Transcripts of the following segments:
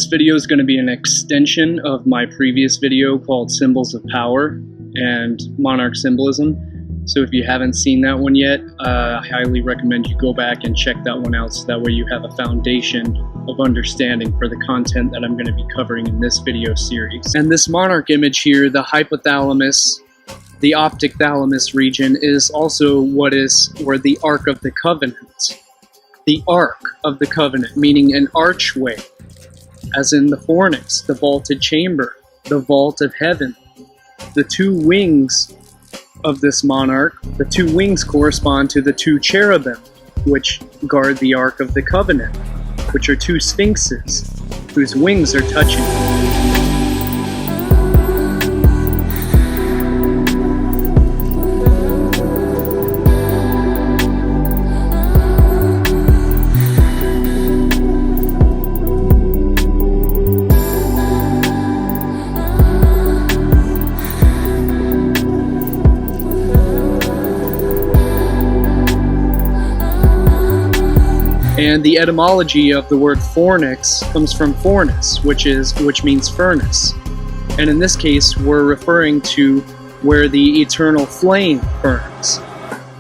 This video is going to be an extension of my previous video called Symbols of Power and Monarch Symbolism. So if you haven't seen that one yet, I highly recommend you go back and check that one out so that way you have a foundation of understanding for the content that I'm going to be covering in this video series. And this monarch image here, the hypothalamus, the optic thalamus region, is also where the Ark of the Covenant. The Ark of the Covenant, meaning an archway, as in the fornix, the vaulted chamber, the vault of heaven. The two wings of this monarch, the two wings correspond to the two cherubim, which guard the Ark of the Covenant, which are two sphinxes, whose wings are touching. And the etymology of the word fornix comes from fornis, which means furnace. And in this case, we're referring to where the eternal flame burns,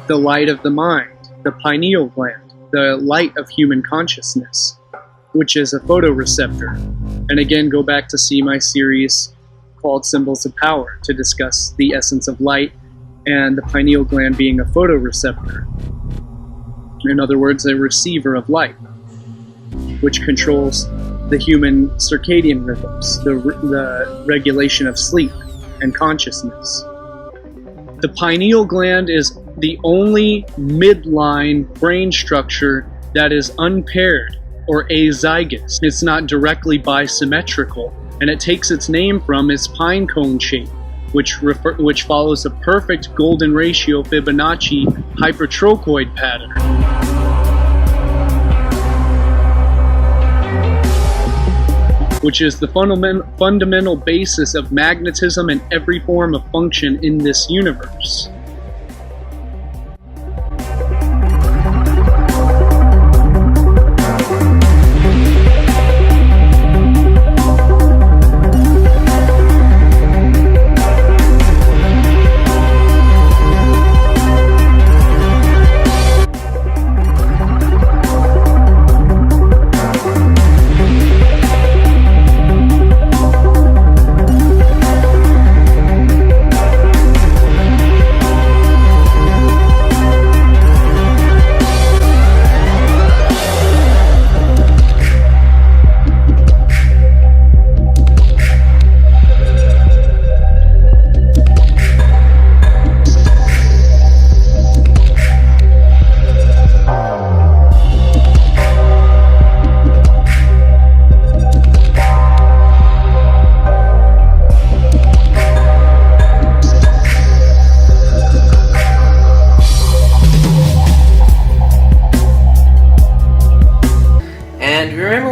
the light of the mind, the pineal gland, the light of human consciousness, which is a photoreceptor. And again, go back to see my series called Symbols of Power to discuss the essence of light and the pineal gland being a photoreceptor. In other words, a receiver of light, which controls the human circadian rhythms, the regulation of sleep and consciousness. The pineal gland is the only midline brain structure that is unpaired or azygous. It's not directly bisymmetrical, and it takes its name from its pine cone shape, which follows a perfect golden ratio Fibonacci hypertrochoid pattern. Which is the fundamental basis of magnetism and every form of function in this universe.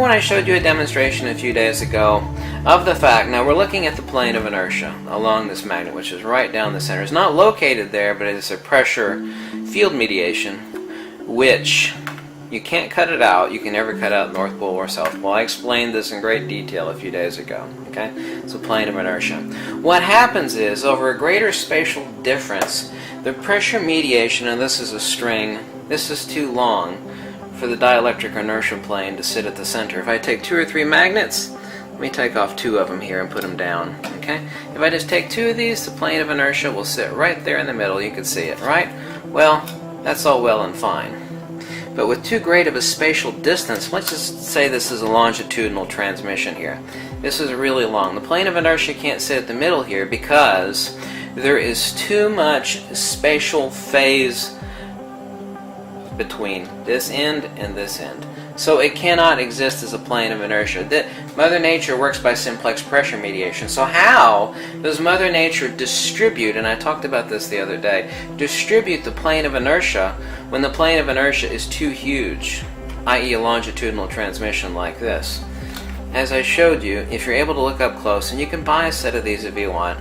I showed you a demonstration a few days ago of the fact, now we're looking at the plane of inertia along this magnet, which is right down the center. It's not located there, but it's a pressure field mediation, which you can't cut it out. You can never cut out North Pole or South Pole. I explained this in great detail a few days ago. Okay, it's a plane of inertia. What happens is, over a greater spatial difference, the pressure mediation, and this is a string, this is too long for the dielectric inertia plane to sit at the center. If I take 2 or 3 magnets, let me take off 2 of them here and put them down. Okay? If I just take 2 of these, the plane of inertia will sit right there in the middle. You can see it, right? Well, that's all well and fine. But with too great of a spatial distance, let's just say this is a longitudinal transmission here. This is really long. The plane of inertia can't sit at the middle here because there is too much spatial phase between this end and this end. So it cannot exist as a plane of inertia. Mother Nature works by simplex pressure mediation. So how does Mother Nature distribute, and I talked about this the other day, distribute the plane of inertia when the plane of inertia is too huge, i.e. a longitudinal transmission like this? As I showed you, if you're able to look up close, and you can buy a set of these if you want,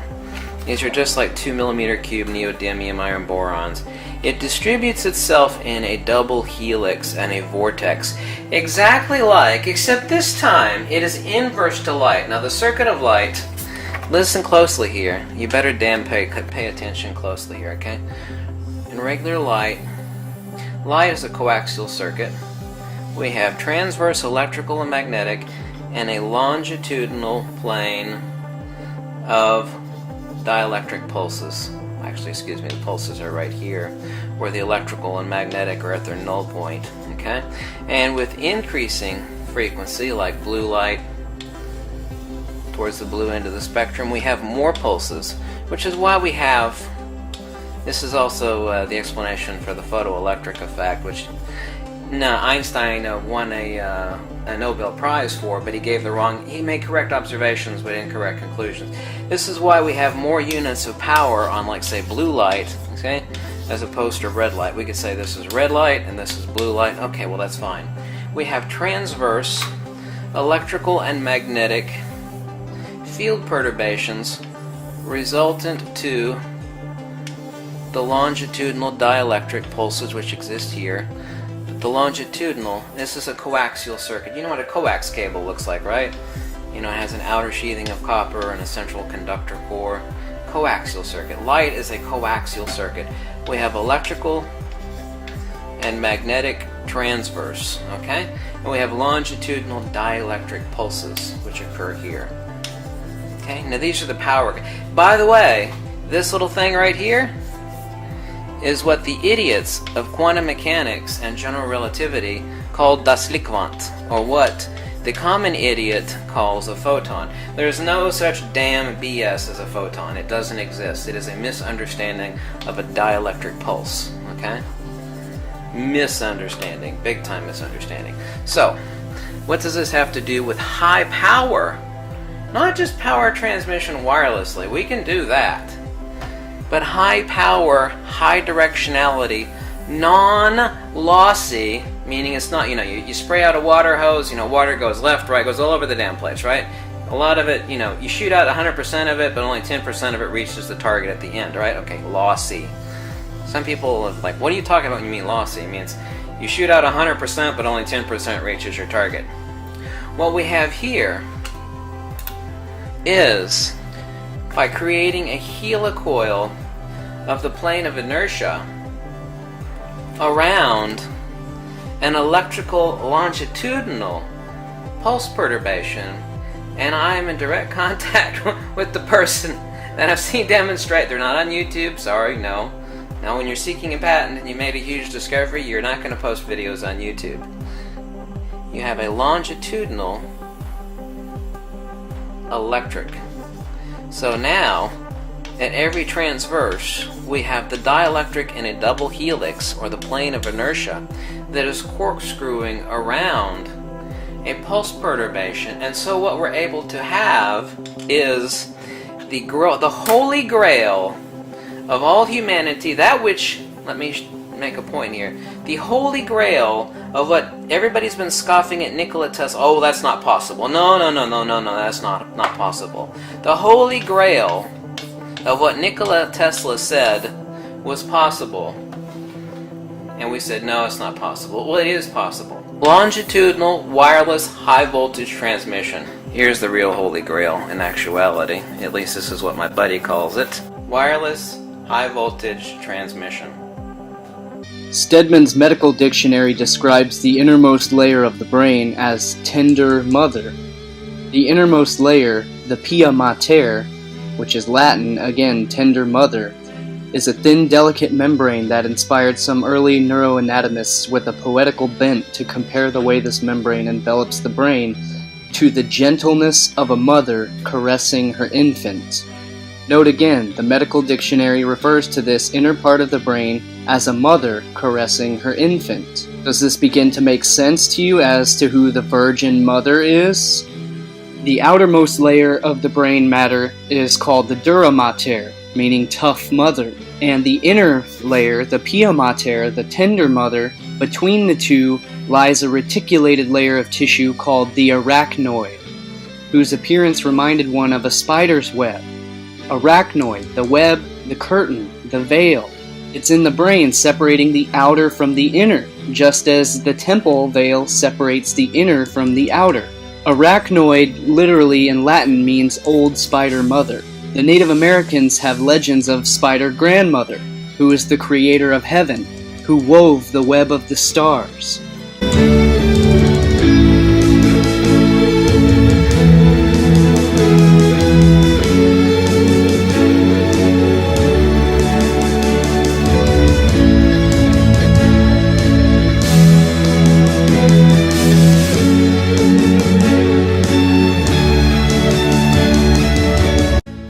These are just like 2 mm cube neodymium iron borons. It distributes itself in a double helix and a vortex, exactly like, except this time it is inverse to light. Now the circuit of light, listen closely here. You better damn pay attention closely here, okay? In regular light is a coaxial circuit. We have transverse electrical and magnetic and a longitudinal plane of dielectric pulses. Actually, excuse me, the pulses are right here, where the electrical and magnetic are at their null point, okay? And with increasing frequency, like blue light, towards the blue end of the spectrum, we have more pulses, which is why we have, this is also the explanation for the photoelectric effect, which Einstein won a Nobel Prize for, but he made correct observations but incorrect conclusions. This is why we have more units of power on, like, say, blue light, okay, as opposed to red light. We could say this is red light and this is blue light. Okay, well, that's fine. We have transverse electrical and magnetic field perturbations resultant to the longitudinal dielectric pulses which exist here. The longitudinal, this is a coaxial circuit. You know what a coax cable looks like, right? You know, it has an outer sheathing of copper and a central conductor core. Coaxial circuit. Light is a coaxial circuit. We have electrical and magnetic transverse, okay? And we have longitudinal dielectric pulses, which occur here. Okay, now these are the power. By the way, this little thing right here is what the idiots of quantum mechanics and general relativity called das Lichtquant, or what the common idiot calls a photon. There's no such damn BS as a photon. It doesn't exist. It is a misunderstanding of a dielectric pulse, okay? Misunderstanding, big time misunderstanding. So, what does this have to do with high power? Not just power transmission wirelessly, we can do that. But high power, high directionality, non-lossy, meaning it's not, you spray out a water hose, water goes left, right, goes all over the damn place, right? A lot of it, you shoot out 100% of it, but only 10% of it reaches the target at the end, right? Okay, lossy. Some people are like, what are you talking about when you mean lossy? It means you shoot out 100%, but only 10% reaches your target. What we have here is, by creating a helicoil of the plane of inertia around an electrical longitudinal pulse perturbation, and I'm in direct contact with the person that I've seen demonstrate. They're not on YouTube, sorry, no. Now when you're seeking a patent and you made a huge discovery, you're not going to post videos on YouTube. You have a longitudinal electric. So now, at every transverse, we have the dielectric in a double helix, or the plane of inertia, that is corkscrewing around a pulse perturbation. And so what we're able to have is the holy grail of all humanity, that which, let me make a point here, the holy grail of what everybody's been scoffing at Nikola Tesla. Oh, that's not possible. No, that's not possible. The holy grail of what Nikola Tesla said was possible. And we said, no, it's not possible. Well, it is possible. Longitudinal wireless high voltage transmission. Here's the real holy grail in actuality. At least this is what my buddy calls it. Wireless high voltage transmission. Stedman's medical dictionary describes the innermost layer of the brain as tender mother. The innermost layer, the pia mater, which is Latin, again, tender mother, is a thin, delicate membrane that inspired some early neuroanatomists with a poetical bent to compare the way this membrane envelops the brain to the gentleness of a mother caressing her infant. Note again, the medical dictionary refers to this inner part of the brain as a mother caressing her infant. Does this begin to make sense to you as to who the Virgin Mother is? The outermost layer of the brain matter is called the dura mater, meaning tough mother, and the inner layer, the pia mater, the tender mother, between the two lies a reticulated layer of tissue called the arachnoid, whose appearance reminded one of a spider's web. Arachnoid, the web, the curtain, the veil. It's in the brain, separating the outer from the inner, just as the temple veil separates the inner from the outer. Arachnoid literally in Latin means old spider mother. The Native Americans have legends of Spider Grandmother, who is the creator of heaven, who wove the web of the stars.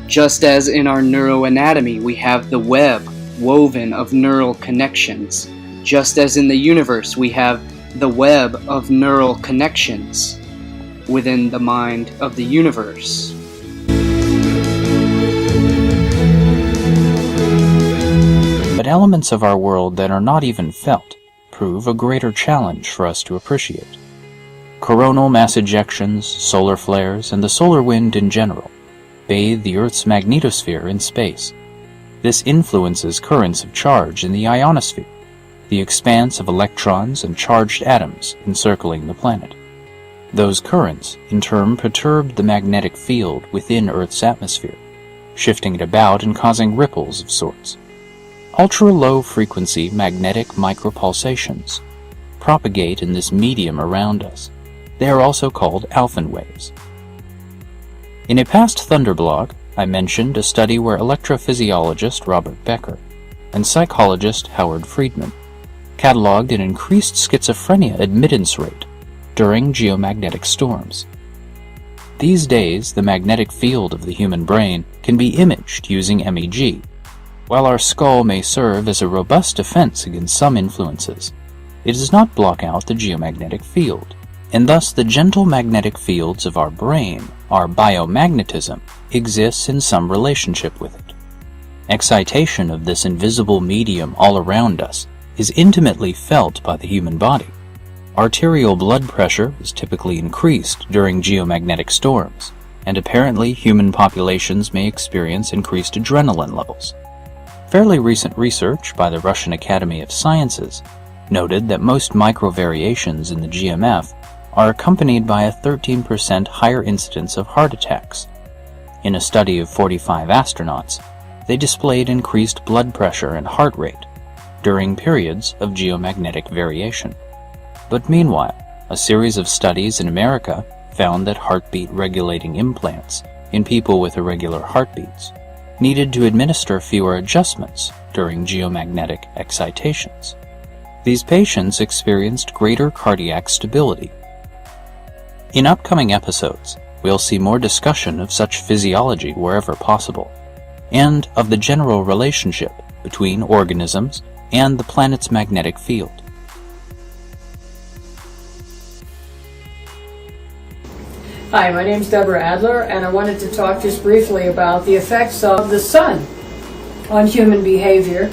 Just as in our neuroanatomy we have the web woven of neural connections, just as in the universe we have the web of neural connections within the mind of the universe. But elements of our world that are not even felt prove a greater challenge for us to appreciate. Coronal mass ejections, solar flares, and the solar wind in general bathe the Earth's magnetosphere in space. This influences currents of charge in the ionosphere, the expanse of electrons and charged atoms encircling the planet. Those currents, in turn, perturb the magnetic field within Earth's atmosphere, shifting it about and causing ripples of sorts. Ultra-low frequency magnetic micropulsations propagate in this medium around us. They are also called Alphen waves. In a past Thunderblog, I mentioned a study where electrophysiologist Robert Becker and psychologist Howard Friedman cataloged an increased schizophrenia admittance rate during geomagnetic storms. These days, the magnetic field of the human brain can be imaged using MEG. While our skull may serve as a robust defense against some influences, it does not block out the geomagnetic field, and thus the gentle magnetic fields of our brain, our biomagnetism, exists in some relationship with it. Excitation of this invisible medium all around us is intimately felt by the human body. Arterial blood pressure is typically increased during geomagnetic storms, and apparently human populations may experience increased adrenaline levels. Fairly recent research by the Russian Academy of Sciences noted that most microvariations in the GMF are accompanied by a 13% higher incidence of heart attacks. In a study of 45 astronauts, they displayed increased blood pressure and heart rate during periods of geomagnetic variation. But meanwhile, a series of studies in America found that heartbeat-regulating implants in people with irregular heartbeats needed to administer fewer adjustments during geomagnetic excitations. These patients experienced greater cardiac stability. In upcoming episodes, we'll see more discussion of such physiology wherever possible, and of the general relationship between organisms and the planet's magnetic field. Hi, my name is Deborah Adler, and I wanted to talk just briefly about the effects of the sun on human behavior.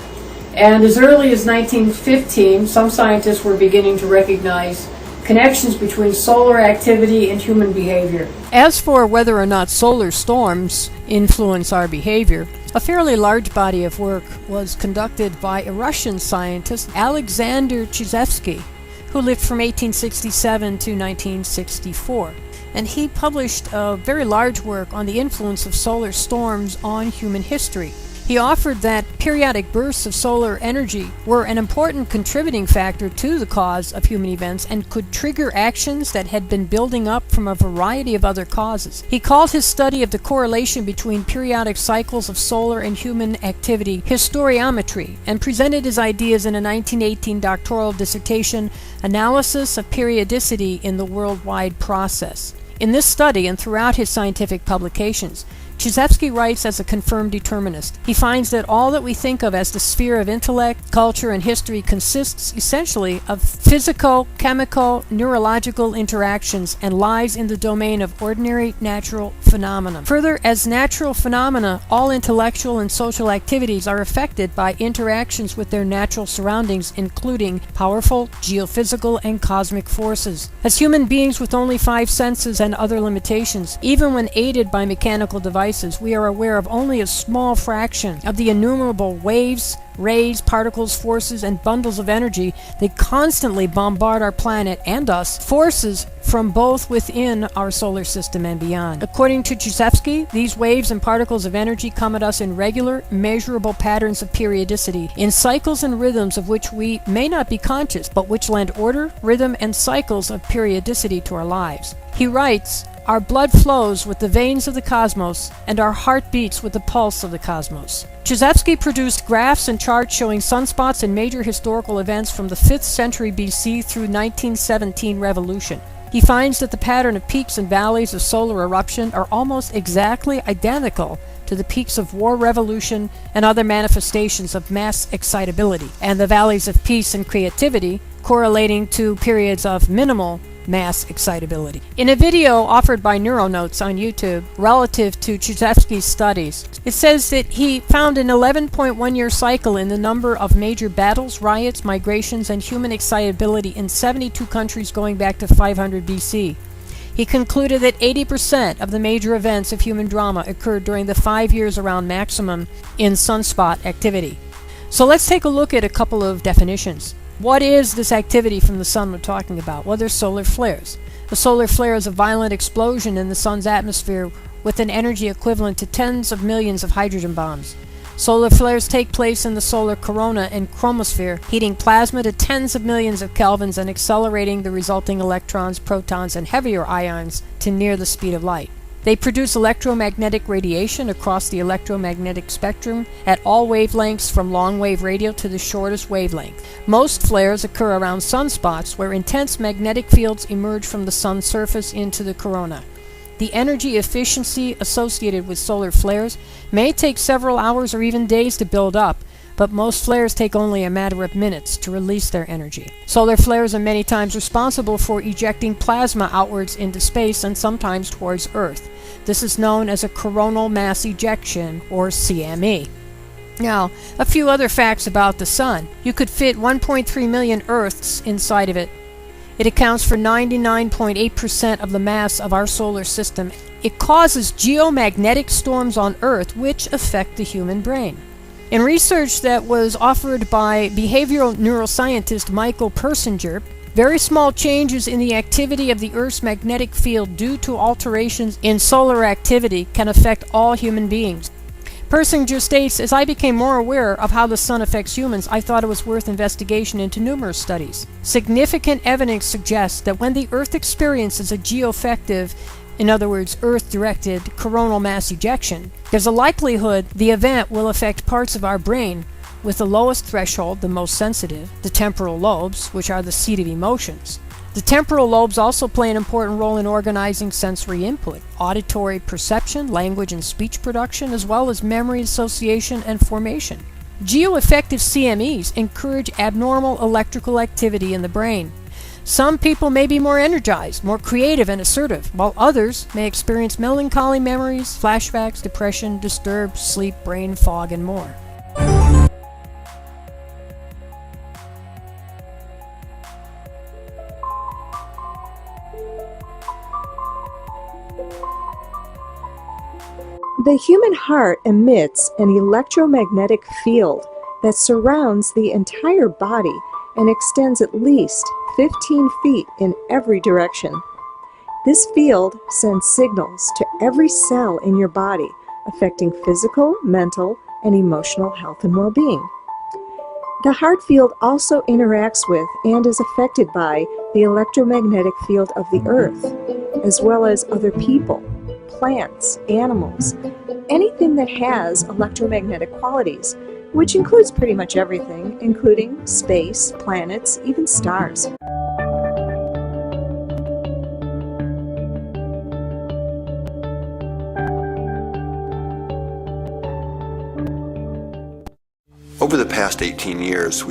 And as early as 1915, some scientists were beginning to recognize connections between solar activity and human behavior. As for whether or not solar storms influence our behavior, a fairly large body of work was conducted by a Russian scientist, Alexander Chizevsky, who lived from 1867 to 1964. And he published a very large work on the influence of solar storms on human history. He offered that periodic bursts of solar energy were an important contributing factor to the cause of human events and could trigger actions that had been building up from a variety of other causes. He called his study of the correlation between periodic cycles of solar and human activity historiometry, and presented his ideas in a 1918 doctoral dissertation, Analysis of Periodicity in the Worldwide Process. In this study and throughout his scientific publications, Chizevsky writes as a confirmed determinist. He finds that all that we think of as the sphere of intellect, culture, and history consists essentially of physical, chemical, neurological interactions and lies in the domain of ordinary natural phenomena. Further, as natural phenomena, all intellectual and social activities are affected by interactions with their natural surroundings, including powerful geophysical and cosmic forces. As human beings with only 5 senses and other limitations, even when aided by mechanical devices, devices, we are aware of only a small fraction of the innumerable waves, rays, particles, forces, and bundles of energy that constantly bombard our planet and us, forces from both within our solar system and beyond. According to Krzyzewski, these waves and particles of energy come at us in regular, measurable patterns of periodicity, in cycles and rhythms of which we may not be conscious, but which lend order, rhythm, and cycles of periodicity to our lives. He writes, "Our blood flows with the veins of the cosmos, and our heart beats with the pulse of the cosmos." Krzyzewski produced graphs and charts showing sunspots and major historical events from the 5th century BC through 1917 revolution. He finds that the pattern of peaks and valleys of solar eruption are almost exactly identical to the peaks of war, revolution, and other manifestations of mass excitability, and the valleys of peace and creativity correlating to periods of minimal mass excitability. In a video offered by Neuronotes on YouTube relative to Krzyzewski's studies, it says that he found an 11.1-year cycle in the number of major battles, riots, migrations, and human excitability in 72 countries going back to 500 BC. He concluded that 80% of the major events of human drama occurred during the 5 years around maximum in sunspot activity. So let's take a look at a couple of definitions. What is this activity from the sun we're talking about? Well, there's solar flares. A solar flare is a violent explosion in the sun's atmosphere with an energy equivalent to tens of millions of hydrogen bombs. Solar flares take place in the solar corona and chromosphere, heating plasma to tens of millions of kelvins and accelerating the resulting electrons, protons, and heavier ions to near the speed of light. They produce electromagnetic radiation across the electromagnetic spectrum at all wavelengths from long-wave radio to the shortest wavelength. Most flares occur around sunspots where intense magnetic fields emerge from the sun's surface into the corona. The energy efficiency associated with solar flares may take several hours or even days to build up, but most flares take only a matter of minutes to release their energy. Solar flares are many times responsible for ejecting plasma outwards into space and sometimes towards Earth. This is known as a coronal mass ejection, or CME. Now, a few other facts about the Sun. You could fit 1.3 million Earths inside of it. It accounts for 99.8% of the mass of our solar system. It causes geomagnetic storms on Earth which affect the human brain. In research that was offered by behavioral neuroscientist Michael Persinger, very small changes in the activity of the Earth's magnetic field due to alterations in solar activity can affect all human beings. Persinger states, "As I became more aware of how the sun affects humans, I thought it was worth investigation into numerous studies. Significant evidence suggests that when the Earth experiences a geoaffective, in other words, Earth-directed coronal mass ejection, there's a likelihood the event will affect parts of our brain with the lowest threshold, the most sensitive, the temporal lobes, which are the seat of emotions. The temporal lobes also play an important role in organizing sensory input, auditory perception, language and speech production, as well as memory association and formation. Geoaffective CMEs encourage abnormal electrical activity in the brain. Some people may be more energized, more creative and assertive, while others may experience melancholy memories, flashbacks, depression, disturbed sleep, brain fog, and more." The human heart emits an electromagnetic field that surrounds the entire body and extends at least 15 feet in every direction. This field sends signals to every cell in your body, affecting physical, mental, and emotional health and well-being. The heart field also interacts with and is affected by the electromagnetic field of the Earth, as well as other people, plants, animals, anything that has electromagnetic qualities, which includes pretty much everything, including space, planets, even stars. Over the past 18 years,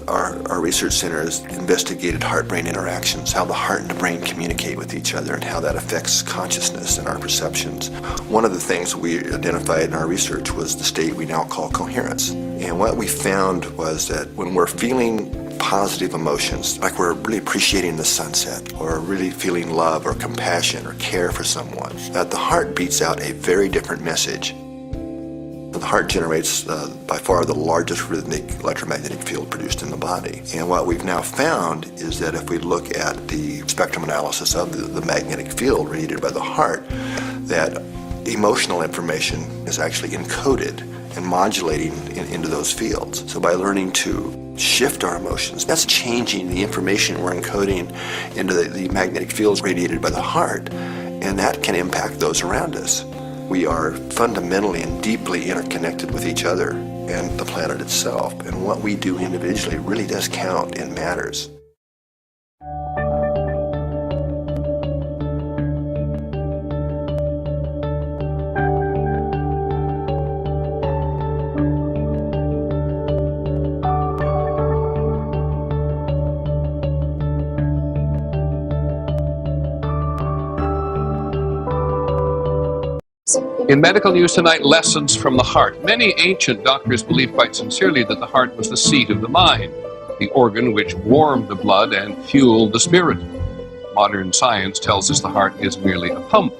our research center has investigated heart-brain interactions, how the heart and the brain communicate with each other, and how that affects consciousness and our perceptions. One of the things we identified in our research was the state we now call coherence. And what we found was that when we're feeling positive emotions, like we're really appreciating the sunset, or really feeling love or compassion or care for someone, that the heart beats out a very different message. The heart generates by far the largest rhythmic electromagnetic field produced in the body. And what we've now found is that if we look at the spectrum analysis of the magnetic field radiated by the heart, that emotional information is actually encoded and modulating into those fields. So by learning to shift our emotions, that's changing the information we're encoding into the magnetic fields radiated by the heart, and that can impact those around us. We are fundamentally and deeply interconnected with each other and the planet itself, and what we do individually really does count and matters. In medical news tonight, lessons from the heart. Many ancient doctors believed quite sincerely that the heart was the seat of the mind, the organ which warmed the blood and fueled the spirit. Modern science tells us the heart is merely a pump.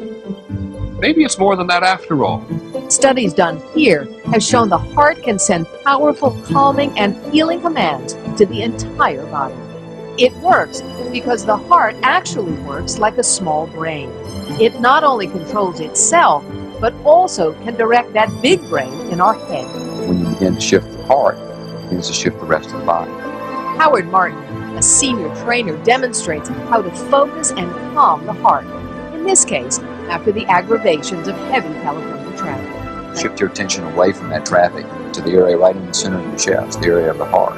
Maybe it's more than that after all. Studies done here have shown the heart can send powerful calming and healing commands to the entire body. It works because the heart actually works like a small brain. It not only controls itself, but also can direct that big brain in our head. When you begin to shift the heart, it begins to shift the rest of the body. Howard Martin, a senior trainer, demonstrates how to focus and calm the heart. In this case, after the aggravations of heavy California traffic. Shift your attention away from that traffic to the area right in the center of your chest, the area of the heart.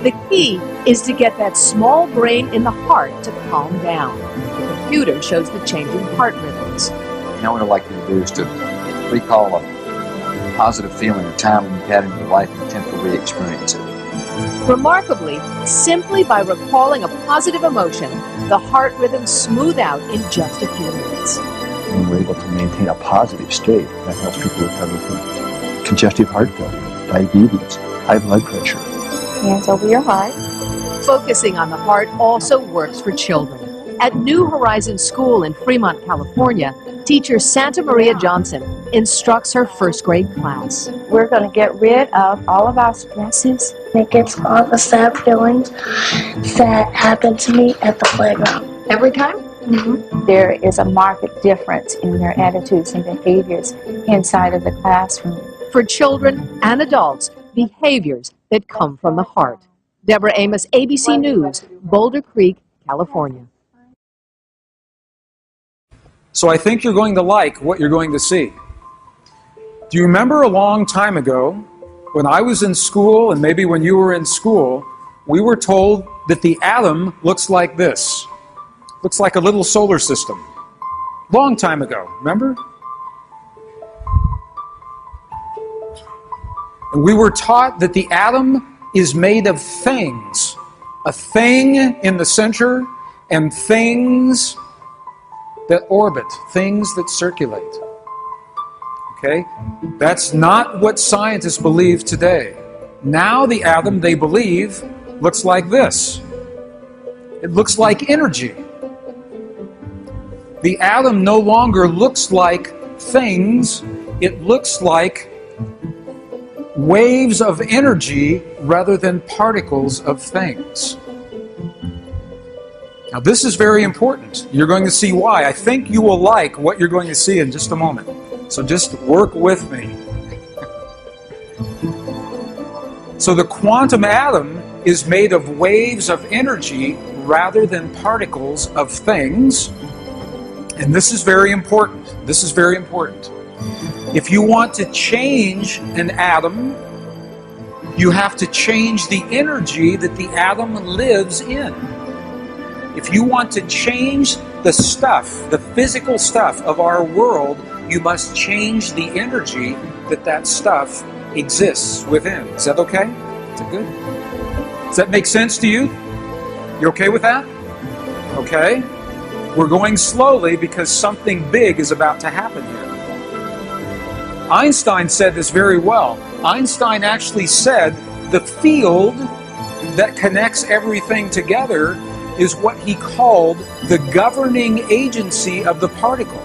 The key is to get that small brain in the heart to calm down. The computer shows the changing heart rhythms. Now what I'd like you to do is to recall a positive feeling, a time when you've had in your life and attempt to re-experience it. Remarkably, simply by recalling a positive emotion, the heart rhythms smooth out in just a few minutes. When we're able to maintain a positive state, that helps people recover from congestive heart failure, diabetes, high blood pressure. Hands over your heart. Focusing on the heart also works for children. At New Horizons School in Fremont, California, teacher Santa Maria Johnson instructs her first grade class. We're going to get rid of all of our stresses. It gets all the sad feelings that happen to me at the playground. Every time? Mm-hmm. There is a marked difference in their attitudes and behaviors inside of the classroom. For children and adults, behaviors that come from the heart. Deborah Amos, ABC News, Boulder Creek, California. So I think you're going to like what you're going to see. Do you remember a long time ago, when I was in school, and maybe when you were in school, we were told that the atom looks like this. Looks like a little solar system. Long time ago, remember? And we were taught that the atom is made of things. A thing in the center, and things that orbit, things that circulate. Okay? That's not what scientists believe today. Now the atom, they believe, looks like this. It looks like energy. The atom no longer looks like things, it looks like waves of energy rather than particles of things. Now this is very important. You're going to see why. I think you will like what you're going to see in just a moment. So just work with me. So the quantum atom is made of waves of energy rather than particles of things. And this is very important. This is very important. If you want to change an atom, you have to change the energy that the atom lives in. If you want to change the stuff, the physical stuff of our world, you must change the energy that that stuff exists within. Is that okay? Is that good? Does that make sense to you? You okay with that? Okay. We're going slowly because something big is about to happen here. Einstein said this very well. Einstein actually said the field that connects everything together is what he called the governing agency of the particle.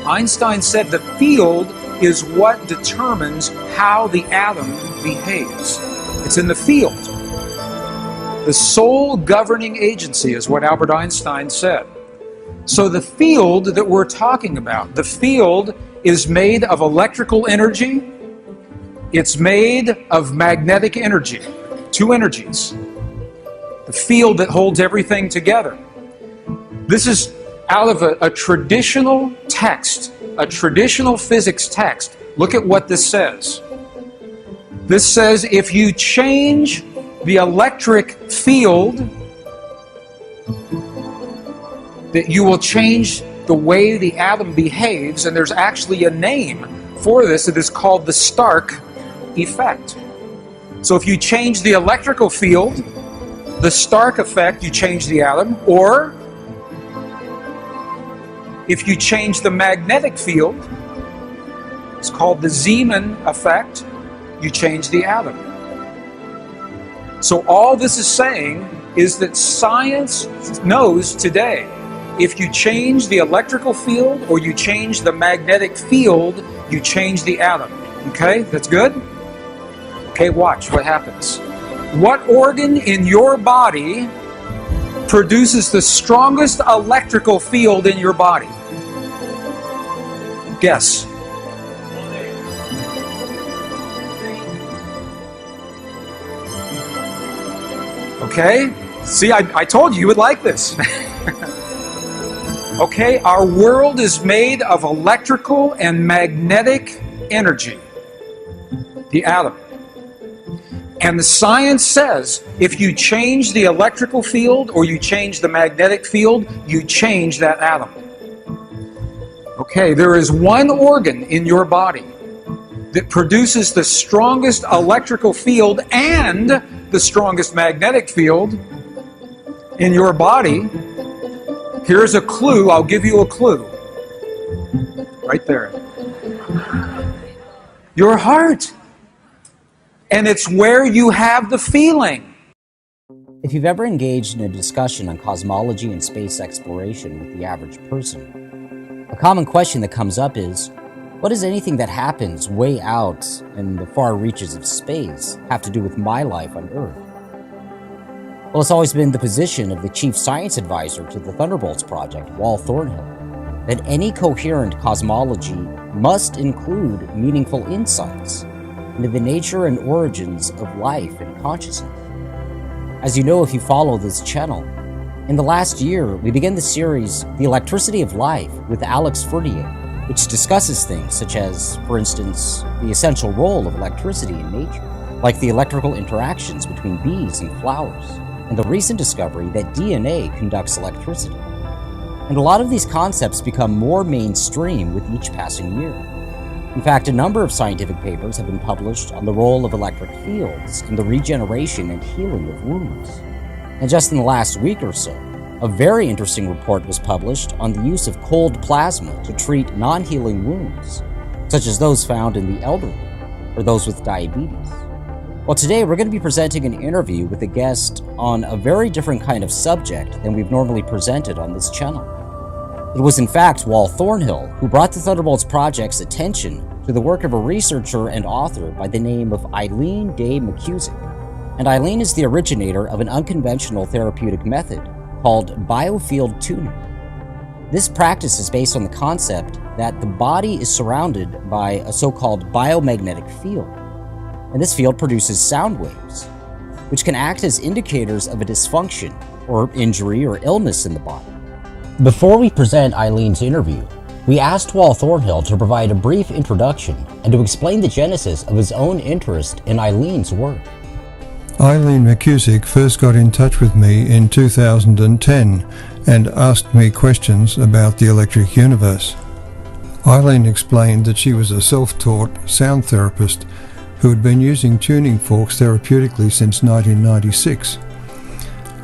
Einstein said the field is what determines how the atom behaves. It's in the field. The sole governing agency is what Albert Einstein said. So the field that we're talking about, the field is made of electrical energy. It's made of magnetic energy, two energies. The field that holds everything together. This is out of a traditional text, a traditional physics text. Look at what this says. This says if you change the electric field, that you will change the way the atom behaves, and there's actually a name for this. It is called the Stark effect. So if you change the electrical field, the Stark effect, you change the atom, or if you change the magnetic field, it's called the Zeeman effect, you change the atom. So all this is saying is that science knows today, if you change the electrical field or you change the magnetic field, you change the atom. Okay, that's good? Okay, watch what happens. What organ in your body produces the strongest electrical field in your body? Guess. Okay, see, I told you would like this. Okay, our world is made of electrical and magnetic energy, the atom. And the science says if you change the electrical field or you change the magnetic field, you change that atom. Okay, there is one organ in your body that produces the strongest electrical field and the strongest magnetic field in your body. Here's a clue. I'll give you a clue. Right there. Your heart. And it's where you have the feeling. If you've ever engaged in a discussion on cosmology and space exploration with the average person, a common question that comes up is, what does anything that happens way out in the far reaches of space have to do with my life on Earth? Well, it's always been the position of the chief science advisor to the Thunderbolts Project, Wal Thornhill, that any coherent cosmology must include meaningful insights into the nature and origins of life and consciousness. As you know if you follow this channel, in the last year we began the series The Electricity of Life with Alex Fournier, which discusses things such as, for instance, the essential role of electricity in nature, like the electrical interactions between bees and flowers, and the recent discovery that DNA conducts electricity. And a lot of these concepts become more mainstream with each passing year. In fact, a number of scientific papers have been published on the role of electric fields in the regeneration and healing of wounds. And just in the last week or so, a very interesting report was published on the use of cold plasma to treat non-healing wounds, such as those found in the elderly or those with diabetes. Well, today we're going to be presenting an interview with a guest on a very different kind of subject than we've normally presented on this channel. It was in fact Wal Thornhill who brought the Thunderbolts Project's attention to the work of a researcher and author by the name of Eileen MucKusick. And Eileen is the originator of an unconventional therapeutic method called Biofield tuning. This practice is based on the concept that the body is surrounded by a so-called biomagnetic field. And this field produces sound waves, which can act as indicators of a dysfunction or injury or illness in the body. Before we present Eileen's interview, we asked Wal Thornhill to provide a brief introduction and to explain the genesis of his own interest in Eileen's work. Eileen MucKusick first got in touch with me in 2010 and asked me questions about the electric universe. Eileen explained that she was a self-taught sound therapist who had been using tuning forks therapeutically since 1996.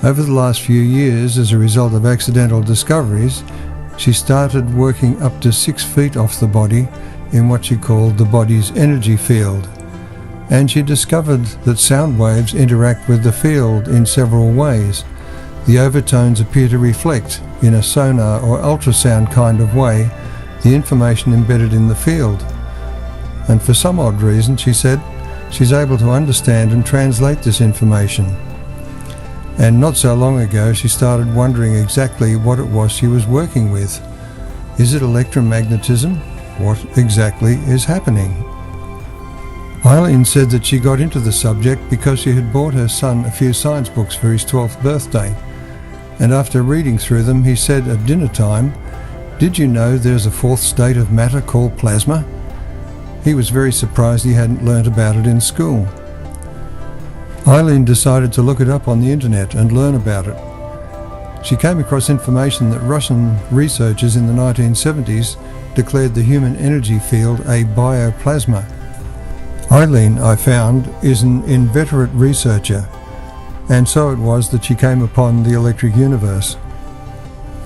Over the last few years, as a result of accidental discoveries, she started working up to 6 feet off the body in what she called the body's energy field. and she discovered that sound waves interact with the field in several ways. The overtones appear to reflect, in a sonar or ultrasound kind of way, the information embedded in the field. And for some odd reason, she said, she's able to understand and translate this information. And not so long ago, she started wondering exactly what it was she was working with. Is it electromagnetism? What exactly is happening? Eileen said that she got into the subject because she had bought her son a few science books for his 12th birthday. And after reading through them, he said at dinner time, "Did you know there's a fourth state of matter called plasma?" He was very surprised he hadn't learnt about it in school. Eileen decided to look it up on the internet and learn about it. She came across information that Russian researchers in the 1970s declared the human energy field a bioplasma. Eileen, I found, is an inveterate researcher, and so it was that she came upon the electric universe.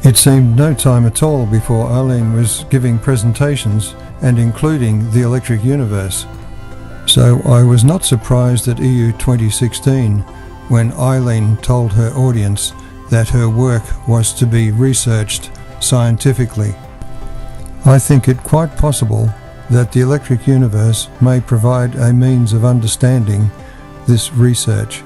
It seemed no time at all before Eileen was giving presentations and including the electric universe. So I was not surprised at EU 2016 when Eileen told her audience that her work was to be researched scientifically. I think it quite possible that the electric universe may provide a means of understanding this research.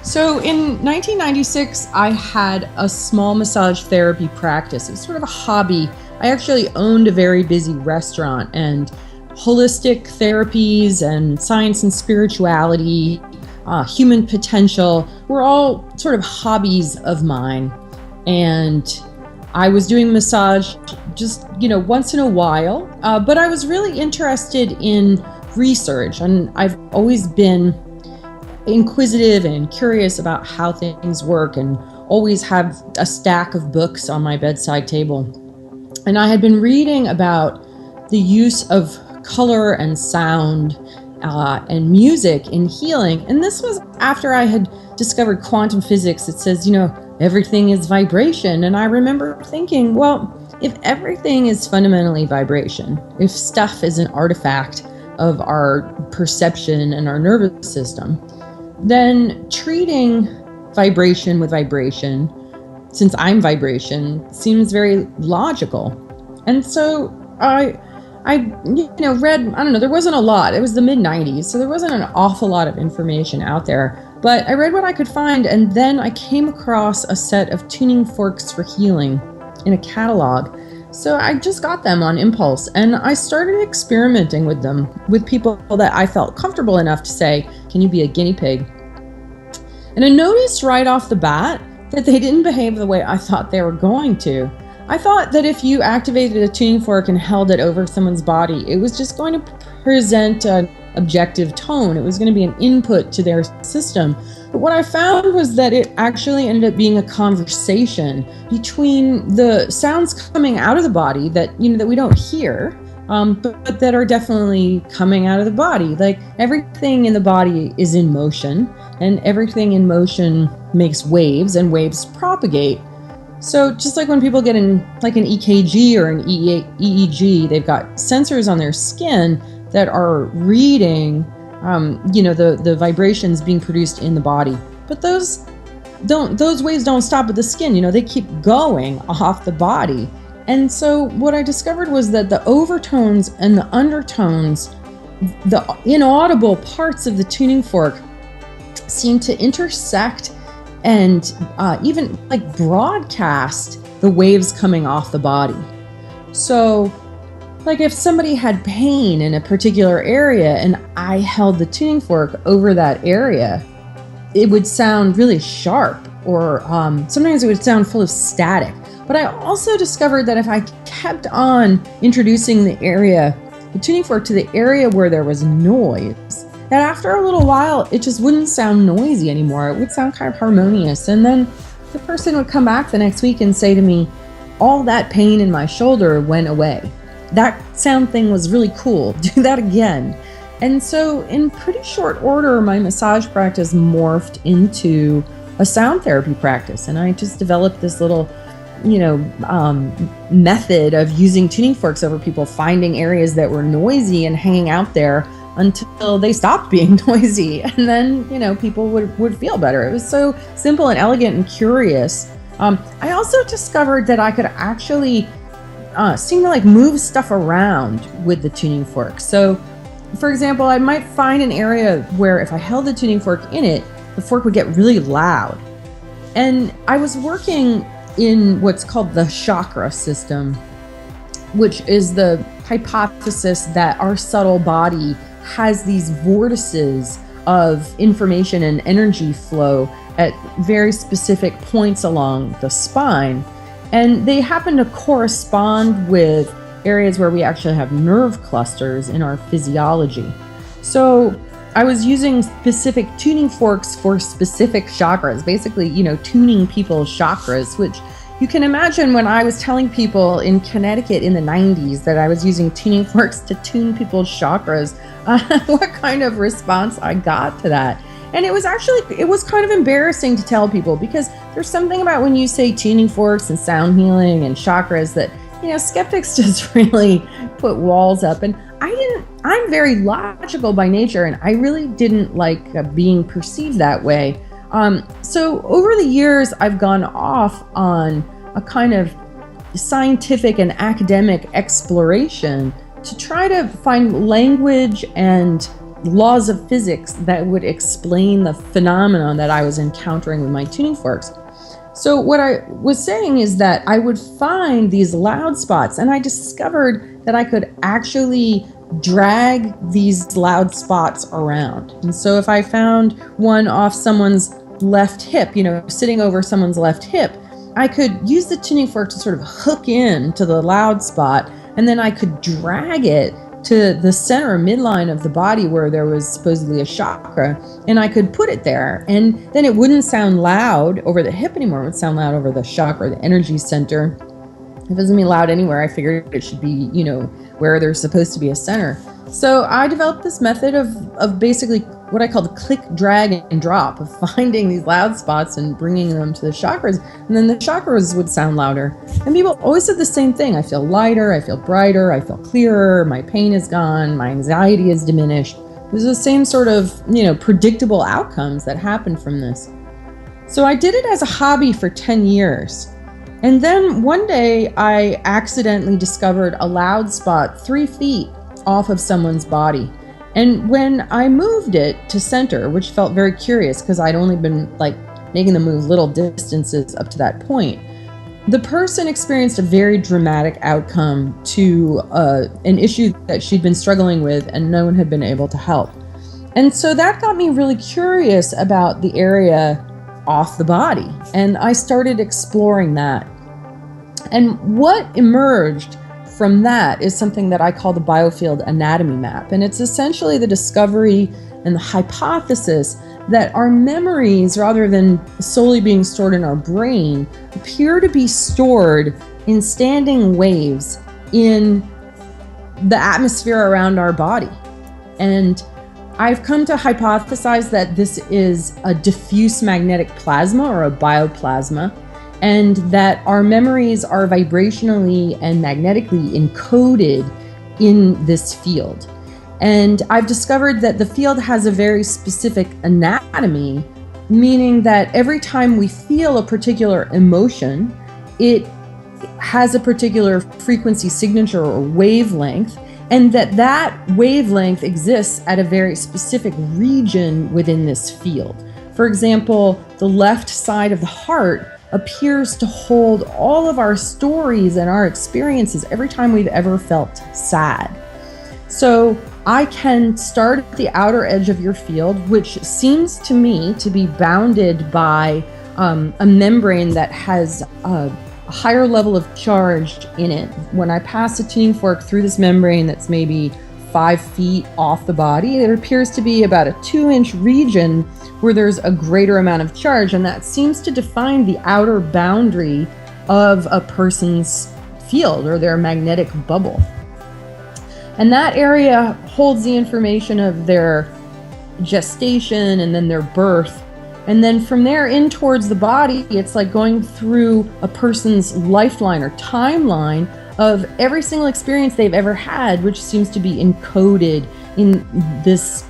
So in 1996, I had a small massage therapy practice. It was sort of a hobby. I actually owned a very busy restaurant, and holistic therapies and science and spirituality, human potential were all sort of hobbies of mine. And I was doing massage just, once in a while, but I was really interested in research, and I've always been inquisitive and curious about how things work, and always have a stack of books on my bedside table. And I had been reading about the use of color and sound and music in healing. And this was after I had discovered quantum physics that says, everything is vibration. And I remember thinking, well, if everything is fundamentally vibration, if stuff is an artifact of our perception and our nervous system, then treating vibration with vibration, since I'm vibration, seems very logical. And so I read, there wasn't a lot. It was the mid-90s, so there wasn't an awful lot of information out there. But I read what I could find, and then I came across a set of tuning forks for healing in a catalog. So I just got them on impulse, and I started experimenting with them with people that I felt comfortable enough to say, can you be a guinea pig? And I noticed right off the bat that they didn't behave the way I thought they were going to. I thought that if you activated a tuning fork and held it over someone's body, it was just going to present an objective tone. It was going to be an input to their system. But what I found was that it actually ended up being a conversation between the sounds coming out of the body that that we don't hear, but that are definitely coming out of the body. Like, everything in the body is in motion, and everything in motion makes waves, and waves propagate. So just like when people get an EKG or an EEG, they've got sensors on their skin that are reading, the vibrations being produced in the body. But those waves don't stop at the skin. They keep going off the body. And so what I discovered was that the overtones and the undertones, the inaudible parts of the tuning fork, seem to intersect and even broadcast the waves coming off the body. So if somebody had pain in a particular area and I held the tuning fork over that area, it would sound really sharp, or sometimes it would sound full of static. But I also discovered that if I kept on introducing the tuning fork to the area where there was noise, that after a little while, it just wouldn't sound noisy anymore. It would sound kind of harmonious. And then the person would come back the next week and say to me, all that pain in my shoulder went away. That sound thing was really cool. Do that again. And so in pretty short order, my massage practice morphed into a sound therapy practice. And I just developed this little method of using tuning forks over people, finding areas that were noisy and hanging out there until they stopped being noisy. And then, people would feel better. It was so simple and elegant and curious. I also discovered that I could actually seem to move stuff around with the tuning fork. So, for example, I might find an area where if I held the tuning fork in it, the fork would get really loud. And I was working in what's called the chakra system, which is the hypothesis that our subtle body has these vortices of information and energy flow at very specific points along the spine. And they happen to correspond with areas where we actually have nerve clusters in our physiology. So I was using specific tuning forks for specific chakras, basically, tuning people's chakras, which you can imagine when I was telling people in Connecticut in the 90s that I was using tuning forks to tune people's chakras, what kind of response I got to that. And it was kind of embarrassing to tell people, because there's something about when you say tuning forks and sound healing and chakras that, skeptics just really put walls up. And I'm very logical by nature, and I really didn't like being perceived that way. So over the years, I've gone off on a kind of scientific and academic exploration to try to find language and laws of physics that would explain the phenomenon that I was encountering with my tuning forks. So what I was saying is that I would find these loud spots, and I discovered that I could actually drag these loud spots around. And so if I found one off someone's left hip, sitting over someone's left hip, I could use the tuning fork to sort of hook in to the loud spot, and then I could drag it to the center midline of the body where there was supposedly a chakra, and I could put it there, and then it wouldn't sound loud over the hip anymore. It would sound loud over the chakra, the energy center. If it doesn't mean loud anywhere, I figured it should be, where there's supposed to be a center. So I developed this method of basically what I call the click, drag, and drop, of finding these loud spots and bringing them to the chakras. And then the chakras would sound louder. And people always said the same thing. I feel lighter, I feel brighter, I feel clearer, my pain is gone, my anxiety is diminished. It was the same sort of, predictable outcomes that happened from this. So I did it as a hobby for 10 years. And then one day I accidentally discovered a loud spot 3 feet off of someone's body. And when I moved it to center, which felt very curious because I'd only been making them move little distances up to that point, the person experienced a very dramatic outcome to an issue that she'd been struggling with and no one had been able to help. And so that got me really curious about the area off the body. And I started exploring that. And what emerged from that is something that I call the Biofield anatomy map. And it's essentially the discovery and the hypothesis that our memories, rather than solely being stored in our brain, appear to be stored in standing waves in the atmosphere around our body. And I've come to hypothesize that this is a diffuse magnetic plasma, or a bioplasma, and that our memories are vibrationally and magnetically encoded in this field. And I've discovered that the field has a very specific anatomy, meaning that every time we feel a particular emotion, it has a particular frequency signature or wavelength, and that wavelength exists at a very specific region within this field. For example, the left side of the heart appears to hold all of our stories and our experiences every time we've ever felt sad. So I can start at the outer edge of your field, which seems to me to be bounded by a membrane that has a higher level of charge in it. When I pass a tuning fork through this membrane that's maybe 5 feet off the body, there appears to be about a 2-inch region where there's a greater amount of charge, and that seems to define the outer boundary of a person's field or their magnetic bubble. And that area holds the information of their gestation and then their birth. And then from there in towards the body, it's like going through a person's lifeline or timeline of every single experience they've ever had, which seems to be encoded in this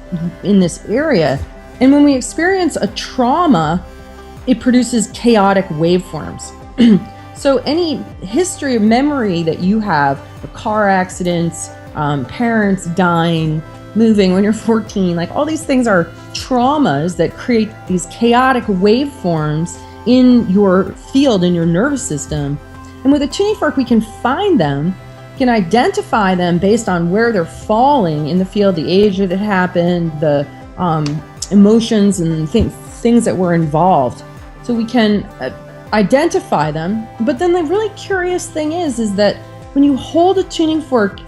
area. And when we experience a trauma, it produces chaotic waveforms. So any history of memory that you have, the car accidents, parents dying, moving when you're 14, like all these things are traumas that create these chaotic waveforms in your field, in your nervous system. And with a tuning fork, we can find them, can identify them based on where they're falling in the field, the age that it happened, the emotions and things that were involved. So we can identify them. But then the really curious thing is that when you hold a tuning fork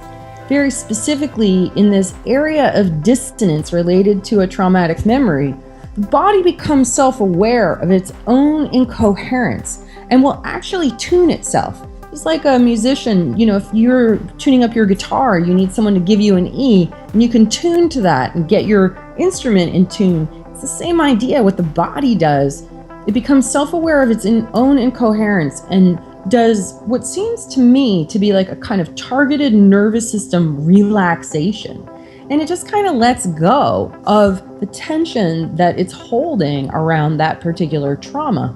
very specifically in this area of dissonance related to a traumatic memory, the body becomes self-aware of its own incoherence and will actually tune itself. It's like a musician, if you're tuning up your guitar, you need someone to give you an E, and you can tune to that and get your instrument in tune. It's the same idea what the body does. It becomes self-aware of its own incoherence and does what seems to me to be like a kind of targeted nervous system relaxation. And it just kind of lets go of the tension that it's holding around that particular trauma.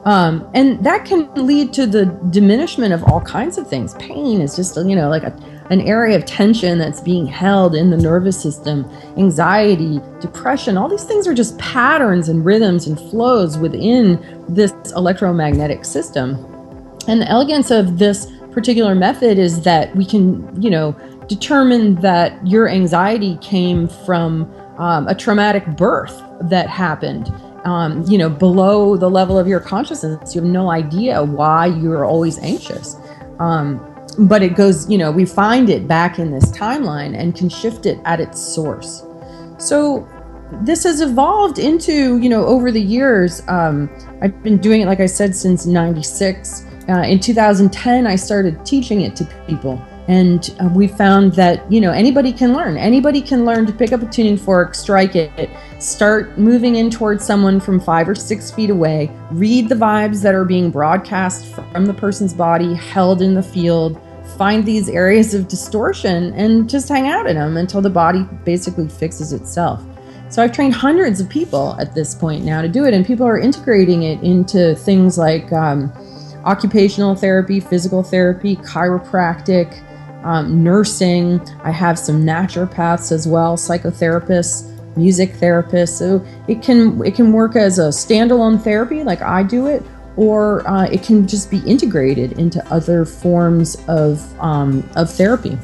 And that can lead to the diminishment of all kinds of things. Pain is just, like an area of tension that's being held in the nervous system. Anxiety, depression, all these things are just patterns and rhythms and flows within this electromagnetic system. And the elegance of this particular method is that we can, determine that your anxiety came from a traumatic birth that happened. Below the level of your consciousness. You have no idea why you're always anxious. But it goes, we find it back in this timeline and can shift it at its source. So this has evolved into, over the years, I've been doing it, like I said, since 96. In 2010, I started teaching it to people. And we found that, anybody can learn. Anybody can learn to pick up a tuning fork, strike it, start moving in towards someone from 5 or 6 feet away, read the vibes that are being broadcast from the person's body, held in the field, find these areas of distortion, and just hang out in them until the body basically fixes itself. So I've trained hundreds of people at this point now to do it, and people are integrating it into things like occupational therapy, physical therapy, chiropractic, nursing. I have some naturopaths as well, psychotherapists, music therapists. So it can work as a standalone therapy like I do it, or it can just be integrated into other forms of therapy.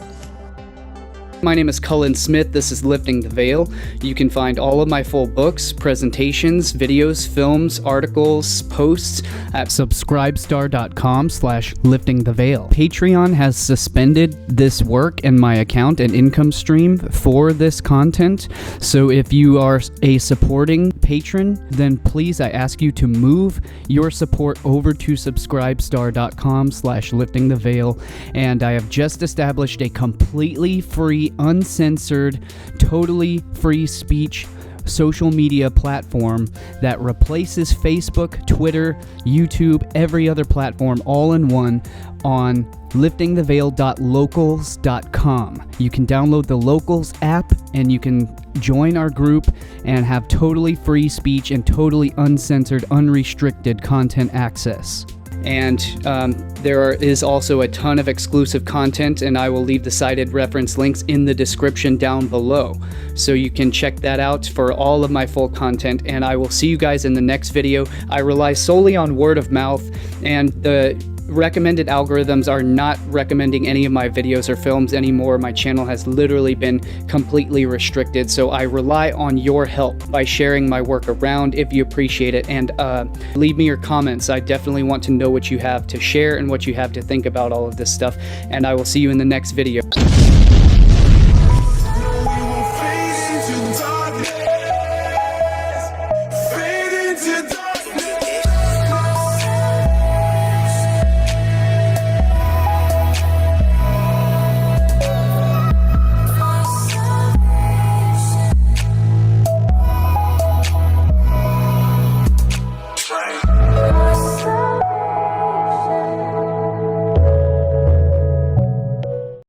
My name is Cullen Smith. This is Lifting the Veil. You can find all of my full books, presentations, videos, films, articles, posts at subscribestar.com/liftingtheveil. Patreon has suspended this work and my account and income stream for this content. So if you are a supporting patron, then please, I ask you to move your support over to subscribestar.com/liftingtheveil. And I have just established a completely free, uncensored, totally free speech social media platform that replaces Facebook, Twitter, YouTube, every other platform all in one on liftingtheveil.locals.com. You can download the Locals app and you can join our group and have totally free speech and totally uncensored, unrestricted content access. And there is also a ton of exclusive content, and I will leave the cited reference links in the description down below. So you can check that out for all of my full content, and I will see you guys in the next video. I rely solely on word of mouth, and the recommended algorithms are not recommending any of my videos or films anymore. My channel has literally been completely restricted, so I rely on your help by sharing my work around if you appreciate it, and leave me your comments. I definitely want to know what you have to share and what you have to think about all of this stuff, and I will see you in the next video.